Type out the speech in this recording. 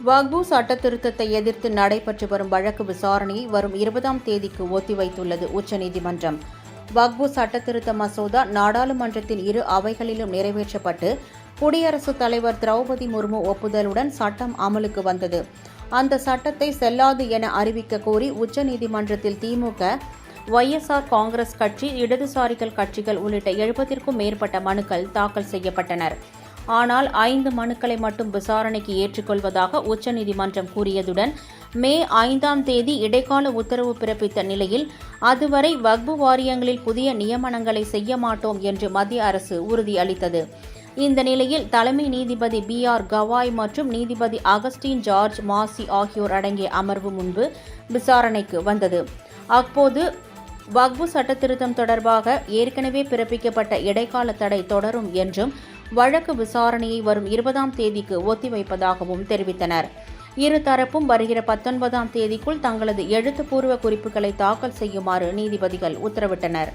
வக்பு சட்ட திருத்தத்தை எதிர்த்து நடைபெற்று வரும் வழக்கு விசாரணையை வரும் 20ஆம் தேதிக்கு ஒத்திவைத்துள்ளது உச்சநீதிமன்றம். வக்பு சட்ட திருத்த மசோதா நாடாளுமன்றத்தின் இரு அவைகளிலும் நிறைவேற்றப்பட்டு குடியரசுத் தலைவர் திரௌபதி முர்மு ஒப்புதலுடன் சட்டம் அமலுக்கு வந்தது. அந்த சட்டத்தை செல்லாது என அறிவிக்க கோரி உச்சநீதிமன்றத்தில் திமுக, ஒய்எஸ்ஆர் காங்கிரஸ் கட்சி, இடதுசாரிகள் கட்சிகள் உள்ளிட்ட 70க்கும் மேற்பட்ட மனுக்கள் தாக்கல் செய்யப்பட்டனர். ஆனால் 5 மனுக்களை மட்டும் விசாரணைக்கு ஏற்றுக்கொள்வதாக உச்சநீதிமன்றம் கூறியதுடன் மே 5ஆம் தேதி இடைக்கால உத்தரவு பிறப்பித்த நிலையில் அதுவரை வக்பு வாரியங்களில் புதிய நியமனங்களை செய்ய மாட்டோம் என்று மத்திய அரசு உறுதியளித்தது. இந்த நிலையில் தலைமை நீதிபதி BR கவாய் மற்றும் நீதிபதி அகஸ்டின் ஜார்ஜ் மாசி ஆகியோர் அடங்கிய அமர்வு முன்பு விசாரணைக்கு வந்தது. அப்போது வக்பு சட்டத்திருத்தம் தொடர்பாக ஏற்கனவே பிறப்பிக்கப்பட்ட இடைக்கால தடை தொடரும் என்றும் வழக்கு விசாரணையை வரும் 20ஆம் தேதிக்கு ஒத்திவைப்பதாகவும் தெரிவித்தனர். இருதரப்பும் வருகிற 19ஆம் தேதிக்குள் தங்களது எழுத்துப்பூர்வ குறிப்புகளை தாக்கல் செய்யுமாறு நீதிபதிகள் உத்தரவிட்டனர்.